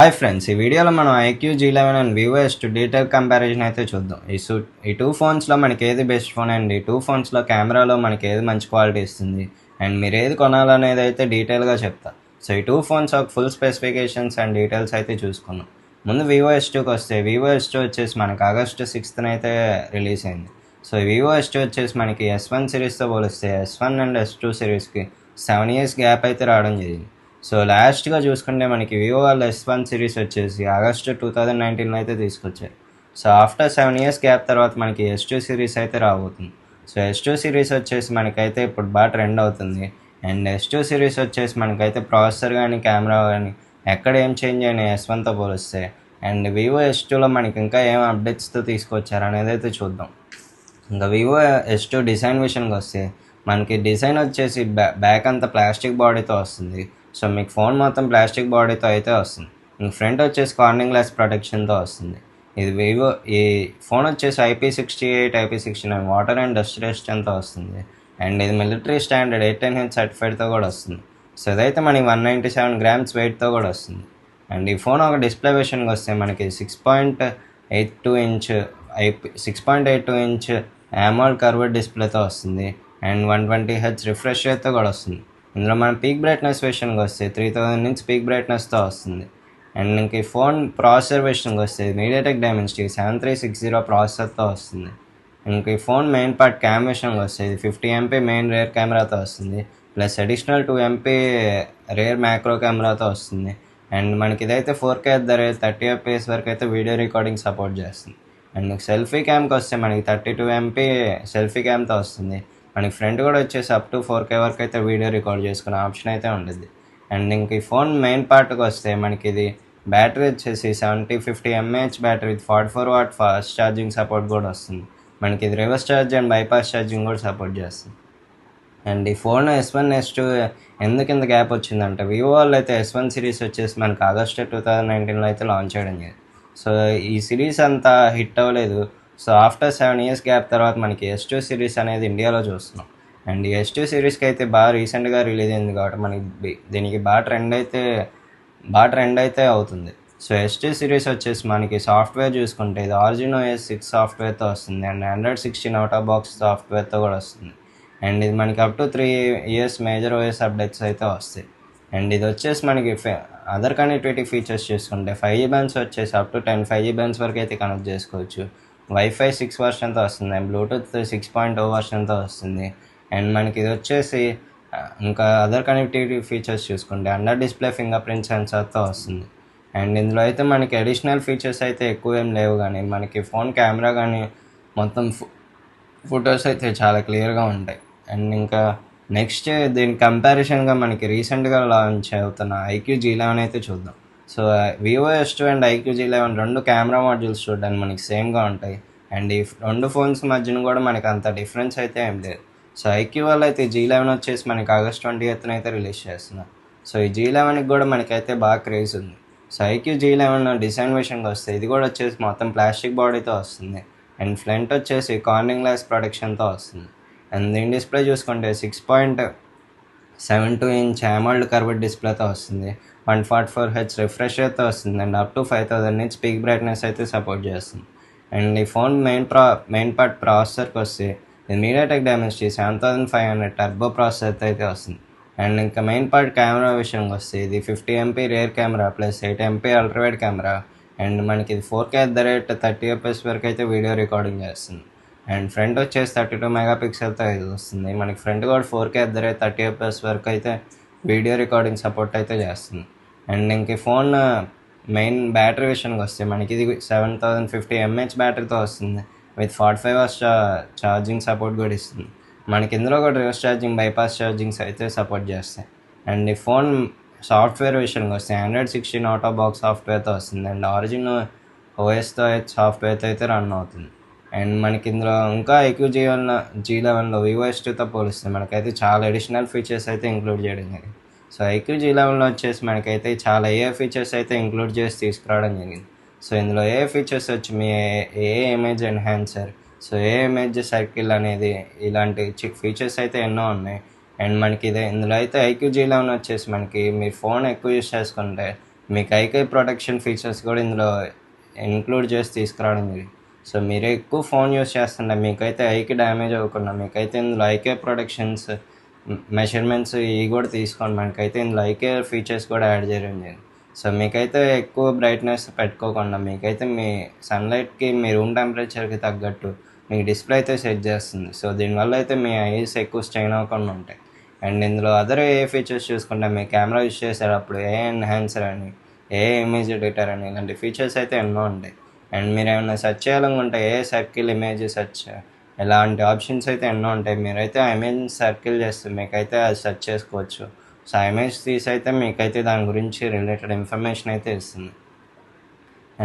Hi friends, ఈ వీడియోలో మనం iQOO G11 and Vivo S2 detail comparison అయితే చూద్దాం. ఈ టూ ఫోన్స్లో మనకి ఏది బెస్ట్ ఫోన్ అండ్ ఈ టూ ఫోన్స్లో కెమెరాలో మనకి ఏది మంచి క్వాలిటీ ఇస్తుంది అండ్ మీరు ఏది కొనాలనేది అయితే డీటెయిల్గా చెప్తా. సో ఈ టూ ఫోన్స్ ఒక ఫుల్ స్పెసిఫికేషన్స్ అండ్ డీటెయిల్స్ అయితే చూసుకున్నాం. ముందు వివో S2కి వస్తే వివో S2 వచ్చేసి మనకి ఆగస్టు 6th అయితే రిలీజ్ అయింది. సో వివో S2 వచ్చేసి మనకి S1 సిరీస్తో పోలిస్తే S1 and S2 సిరీస్కి 7 years gap అయితే రావడం జరిగింది. సో లాస్ట్గా చూసుకుంటే మనకి వివో వాళ్ళ S1 సిరీస్ వచ్చేసి ఆగస్టు 2019లో అయితే తీసుకొచ్చారు. సో ఆఫ్టర్ 7 years గ్యాప్ తర్వాత మనకి S2 సిరీస్ అయితే రాబోతుంది. సో S2 సిరీస్ వచ్చేసి మనకైతే ఇప్పుడు బాగా ట్రెండ్ అవుతుంది. అండ్ S2 సిరీస్ వచ్చేసి మనకైతే ప్రాసెసర్ కానీ కెమెరా కానీ ఎక్కడ ఏం చేంజ్ అయినాయి S1తో పోలిస్తే. అండ్ వివో S2లో మనకి ఇంకా ఏం అప్డేట్స్తో తీసుకొచ్చారు అనేది అయితే చూద్దాం. ఇంకా వివో S2 డిజైన్ విషయానికి వస్తే మనకి డిజైన్ వచ్చేసి బ్యాక్ అంతా ప్లాస్టిక్ బాడీతో వస్తుంది. సో మీకు ఫోన్ మొత్తం ప్లాస్టిక్ బాడీతో అయితే వస్తుంది. ఇంక ఫ్రంట్ వచ్చేసి కార్నింగ్ గ్లాస్ ప్రొటెక్షన్తో వస్తుంది. ఇది వివో ఈ ఫోన్ వచ్చేసి IP68 IP69 water and dust రెసిస్టెంట్తో వస్తుంది. అండ్ ఇది మిలిటరీ స్టాండర్డ్ 810H సర్టిఫైడ్తో కూడా వస్తుంది. సో ఇదైతే మనకి 197 grams వెయిట్తో కూడా వస్తుంది. అండ్ ఈ ఫోన్ ఒక డిస్ప్లే విషయానికి వస్తే మనకి 6.82 ఇంచ్ 6.82 ఇంచ్ AMOLED కర్వ్డ్ డిస్ప్లేతో వస్తుంది. అండ్ 120Hz రిఫ్రెష్ రేట్తో కూడా వస్తుంది. ఇందులో మన పీక్ బ్రైట్నెస్ విషయానికి వస్తే 3000 నుంచి పీక్ బ్రైట్నెస్తో వస్తుంది. అండ్ ఇంక ఈ ఫోన్ ప్రాసెసర్ విషయానికి వస్తే మీడియాటెక్ డైమెన్సిటీ 7360 ప్రాసెసర్తో వస్తుంది. ఇంక ఈ ఫోన్ మెయిన్ పార్ట్ క్యామ్ విషయానికి వస్తే 50 MP మెయిన్ రేర్ కెమెరాతో వస్తుంది. Plus additional 2 MP rare macro కెమెరాతో వస్తుంది. అండ్ మనకి ఇదైతే 4K 30 FPS వరకు అయితే వీడియో రికార్డింగ్ సపోర్ట్ చేస్తుంది. అండ్ సెల్ఫీ క్యామ్కి వస్తే మనకి 32 MP సెల్ఫీ క్యామ్తో వస్తుంది. మనకి ఫ్రంట్ కూడా వచ్చేసి అప్ టు 4K వరకు అయితే వీడియో రికార్డ్ చేసుకునే ఆప్షన్ అయితే ఉంటుంది. అండ్ ఇంక ఈ ఫోన్ మెయిన్ పార్ట్కి వస్తే మనకి ఇది బ్యాటరీ వచ్చేసి 7050 mAh battery with 44 watt fast charging support కూడా వస్తుంది. మనకి ఇది reverse charge and bypass charging కూడా సపోర్ట్ చేస్తుంది. అండ్ ఈ ఫోన్ S1 S2 ఎందుకు ఇంత గ్యాప్ వచ్చిందంటే వివో వాళ్ళు అయితే S1 సిరీస్ వచ్చేసి మనకి ఆగస్టు 2019లో అయితే లాంచ్ చేయడం జరిగింది. సో ఈ సిరీస్ అంతా హిట్ అవ్వలేదు. సో ఆఫ్టర్ 7 years గ్యాప్ తర్వాత మనకి S2 సిరీస్ అనేది ఇండియాలో చూస్తున్నాం. అండ్ ఈ S2 సిరీస్కి అయితే బాగా రీసెంట్గా రిలీజ్ అయింది కాబట్టి మనకి దీనికి బాగా ట్రెండ్ అయితే అవుతుంది. సో S2 సిరీస్ వచ్చేసి మనకి సాఫ్ట్వేర్ చూసుకుంటే ఇది Origin OS 6 సాఫ్ట్వేర్తో వస్తుంది. And Android 16 out of box సాఫ్ట్వేర్తో కూడా వస్తుంది. అండ్ ఇది మనకి up to 3 years major OS updates అయితే వస్తాయి. అండ్ ఇది వచ్చేసి మనకి అదర్ కనెక్టివిటీ ఫీచర్స్ చూసుకుంటే 5G బ్యాండ్స్ వచ్చేసి అప్ టు 10 5G బ్యాండ్స్ వరకు అయితే కనెక్ట్ చేసుకోవచ్చు. వైఫై 6 వర్షన్తో వస్తుంది. అండ్ బ్లూటూత్ 6.0 వర్షన్తో వస్తుంది. అండ్ మనకి ఇది వచ్చేసి ఇంకా అదర్ కనెక్టివిటీ ఫీచర్స్ చూసుకుంటే అండర్ డిస్ప్లే ఫింగర్ ప్రింట్ సెన్సార్తో వస్తుంది. అండ్ ఇందులో అయితే మనకి అడిషనల్ ఫీచర్స్ అయితే ఎక్కువ ఏం లేవు, కానీ మనకి ఫోన్ కెమెరా కానీ మొత్తం ఫొటోస్ అయితే చాలా క్లియర్గా ఉంటాయి. అండ్ ఇంకా నెక్స్ట్ దీని కంపారిజన్గా మనకి రీసెంట్గా లాంచ్ అవుతున్న ఐక్యూ G11 అయితే చూద్దాం. So Vivo S2 and IQ G11 రెండు కెమెరా మాడ్యూల్స్ చూడడానికి మనకి సేమ్గా ఉంటాయి. అండ్ ఈ రెండు ఫోన్స్ మధ్యన కూడా మనకి అంత డిఫరెన్స్ అయితే ఏం లేదు. సో ఐక్యూ వాళ్ళు అయితే G11 వచ్చేసి మనకి ఆగస్ట్ 20th అయితే రిలీజ్ చేస్తున్నారు. సో ఈ G11కి కూడా మనకైతే బాగా క్రేజ్ ఉంది. సో ఐక్యూ G11 డిజైన్ విషయంకి వస్తే ఇది కూడా వచ్చేసి మొత్తం ప్లాస్టిక్ బాడీతో వస్తుంది. అండ్ ఫ్రంట్ వచ్చేసి కార్నింగ్ గ్లాస్ ప్రొటెక్షన్తో వస్తుంది. అండ్ దీని డిస్ప్లే చూసుకుంటే 6.72 ఇంచ్ AMOLED కర్వ్డ్ డిస్ప్లేతో వస్తుంది. 144Hz రిఫ్రెష్ రేట్తో వస్తుంది. అండ్ అప్ టు 5000 నుంచి పీక్ బ్రైట్నెస్ అయితే సపోర్ట్ చేస్తుంది. అండ్ ఈ ఫోన్ మెయిన్ పార్ట్ ప్రాసెసర్కి వస్తే ఇది మీడియాటెక్ డైమెన్సిటీ 7500 టర్బో ప్రాసెసర్ అయితే వస్తుంది. అండ్ ఇంకా మెయిన్ పార్ట్ కెమెరా విషయంకి వస్తే ఇది 50 MP rear camera plus 8 MP ultrawide camera. And మనకి ఇది 4K 30 FPS వరకు అయితే వీడియో రికార్డింగ్ చేస్తుంది. అండ్ ఫ్రంట్ వచ్చేసి 32 మెగాపిక్సెల్తో ఇది వస్తుంది. మనకి ఫ్రంట్ కూడా 4K 30 FPS వరకు అయితే వీడియో రికార్డింగ్ సపోర్ట్ అయితే చేస్తుంది. అండ్ ఇంక ఫోన్ మెయిన్ బ్యాటరీ విషయానికి వస్తే మనకి ఇది 7050 mAh బ్యాటరీతో వస్తుంది విత్ 45 hours ఛార్జింగ్ సపోర్ట్ కూడా ఇస్తుంది. మనకి ఇందులో కూడా రివర్స్ ఛార్జింగ్ బైపాస్ ఛార్జింగ్స్ అయితే సపోర్ట్ చేస్తాయి. అండ్ ఈ ఫోన్ సాఫ్ట్వేర్ విషయానికి వస్తే Android 16 అవుట్ ఆఫ్ బాక్స్ సాఫ్ట్వేర్తో వస్తుంది. అండ్ Origin OSతో సాఫ్ట్వేర్తో అయితే రన్ అవుతుంది. అండ్ మనకి ఇందులో ఇంకా ఐక్యూ G11లో వివో S2తో పోలిస్తే మనకైతే చాలా అడిషనల్ ఫీచర్స్ అయితే ఇంక్లూడ్ చేయడం జరిగింది. సో ఐక్యూ G11లో వచ్చేసి మనకైతే చాలా ఫీచర్స్ అయితే ఇంక్లూడ్ చేసి తీసుకురావడం జరిగింది. సో ఇందులో ఫీచర్స్ వచ్చి మీ image enhancer, so image circle అనేది ఇలాంటి ఫీచర్స్ అయితే ఎన్నో ఉన్నాయి. అండ్ మనకి ఇందులో అయితే ఐక్యూ G11 వచ్చేసి మనకి మీ ఫోన్ ఎక్కువ యూస్ చేసుకుంటే మీకు ఐకే ప్రొటెక్షన్ ఫీచర్స్ కూడా ఇందులో ఇంక్లూడ్ చేసి తీసుకురావడం జరిగింది. సో మీరు ఎక్కువ ఫోన్ యూస్ చేస్తుంటే మీకైతే ఐకి డ్యామేజ్ అవ్వకుండా మీకైతే ఇందులో ఐకే ప్రొటెక్షన్స్ మెజర్మెంట్స్ ఇవి కూడా తీసుకోండి. మనకైతే ఇందులో ఐకే ఫీచర్స్ కూడా యాడ్ చేయడం జరిగింది. సో మీకైతే ఎక్కువ బ్రైట్నెస్ పెట్టుకోకుండా మీకైతే మీ సన్లైట్కి మీ రూమ్ టెంపరేచర్కి తగ్గట్టు మీకు డిస్ప్లే అయితే సెట్ చేస్తుంది. సో దీనివల్ల అయితే మీ ఐస్ ఎక్కువ స్ట్రెయిన్ అవ్వకుండా ఉంటాయి. అండ్ ఇందులో అదర్ ఏ ఫీచర్స్ చూసుకుంటే మీ కెమెరా యూస్ చేసేటప్పుడు ఏ ఎన్హాన్సర్ అని ఏ ఇమేజ్ ఎడిటర్ అని ఇలాంటి ఫీచర్స్ అయితే ఎన్నో ఉంటాయి. అండ్ మీరు ఏమైనా సెర్చ్ చేయాలనుకుంటే ఏ సర్కిల్ ఇమేజ్ సెర్చ్ ఇలాంటి ఆప్షన్స్ అయితే ఎన్నో ఉంటాయి. మీరైతే ఆ ఇమేజ్ సర్కిల్ చేస్తే మీకైతే అది సెర్చ్ చేసుకోవచ్చు. సో ఆ ఇమేజ్ తీసి అయితే మీకైతే దాని గురించి రిలేటెడ్ ఇన్ఫర్మేషన్ అయితే ఇస్తుంది.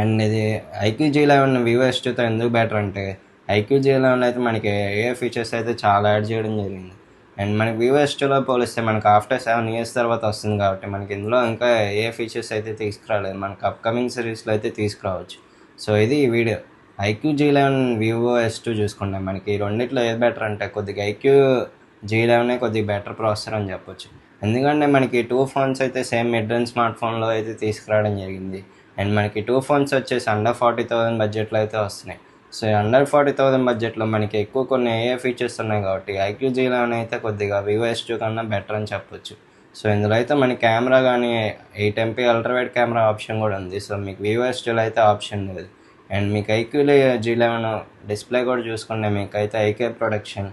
అండ్ ఇది ఐక్యూ G11 వివో S2తో ఎందుకు బెటర్ అంటే ఐక్యూ G11 అయితే మనకి ఏ ఫీచర్స్ అయితే చాలా యాడ్ చేయడం జరిగింది. అండ్ మనకి వివో S2లో పోలిస్తే మనకి ఆఫ్టర్ 7 years తర్వాత వస్తుంది కాబట్టి మనకి ఇందులో ఇంకా ఏ ఫీచర్స్ అయితే తీసుకురాలేదు. మనకి అప్కమింగ్ సిరీస్లో అయితే తీసుకురావచ్చు. సో ఇది ఈ video IQ G11 Vivo S2 చూసుకుంటే మనకి ఈ రెండిట్లో ఏది బెటర్ అంటే కొద్దిగా ఐక్యూ G11 కొద్దిగా బెటర్ ప్రాసెసర్ అని చెప్పొచ్చు. ఎందుకంటే మనకి 2 ఫోన్స్ అయితే సేమ్ మిడ్ రేంజ్ స్మార్ట్ ఫోన్లో అయితే తీసుకురావడం జరిగింది. అండ్ మనకి 2 ఫోన్స్ వచ్చేసి అండర్ 40,000 బడ్జెట్లో అయితే వస్తున్నాయి. సో అండర్ 40,000 బడ్జెట్లో మనకి ఎక్కువ కొన్ని ఏ ఫీచర్స్ ఉన్నాయి కాబట్టి ఐక్యూ G11 అయితే కొద్దిగా వివో S2 కన్నా బెటర్ అని చెప్పొచ్చు. సో ఇందులో అయితే మన కెమెరా కానీ 8MP అల్ట్రావైడ్ కెమెరా ఆప్షన్ కూడా ఉంది. సో మీకు వివో S2లో అయితే ఆప్షన్ లేదు. అండ్ మీకు ఐక్యూ G11 డిస్ప్లే కూడా చూసుకుంటే మీకైతే IK protection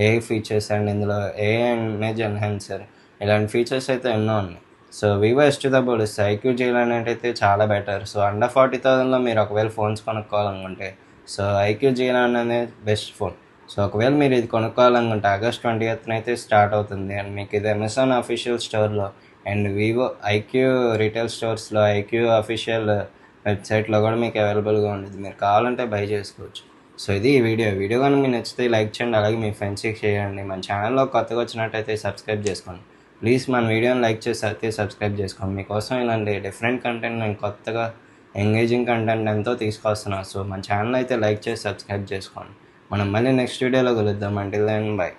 A features and ఇందులో ఏ ఇమేజ్ ఎన్హాన్సర్ ఇలాంటి ఫీచర్స్ అయితే ఎన్నో ఉన్నాయి. సో వివో S2తో పోలిస్తే ఐక్యూ G11 అయితే చాలా బెటర్. సో అండర్ 40,000లో మీరు ఒకవేళ ఫోన్స్ కొనుక్కోవాలనుకుంటే సో ఐక్యూ G11 అనేది బెస్ట్ ఫోన్. సో ఒకవేళ మీరు ఇది కొనుక్కోవాలనుకుంటే August 20th అయితే స్టార్ట్ అవుతుంది. అండ్ మీకు ఇది అమెజాన్ అఫీషియల్ స్టోర్లో అండ్ వివో ఐక్యూ రీటైల్ స్టోర్స్లో ఐక్యూ అఫీషియల్ వెబ్సైట్లో కూడా మీకు అవైలబుల్గా ఉండేది. మీరు కావాలంటే బై చేసుకోవచ్చు. సో ఇది ఈ వీడియో కానీ మీకు నచ్చితే లైక్ చేయండి, అలాగే మీ ఫ్రెండ్స్కి చేయండి. మన ఛానల్లో కొత్తగా వచ్చినట్టయితే సబ్స్క్రైబ్ చేసుకోండి. ప్లీజ్ మన వీడియోని లైక్ చేసి అయితే సబ్స్క్రైబ్ చేసుకోండి. మీకోసం ఇలాంటి డిఫరెంట్ కంటెంట్ నేను కొత్తగా ఎంగేజింగ్ కంటెంట్ ఎంతో తీసుకొస్తున్నాను. సో మన ఛానల్ అయితే లైక్ చేసి సబ్స్క్రైబ్ చేసుకోండి. మనం మళ్ళీ నెక్స్ట్ వీడియోలో కలుద్దాం. Until then by.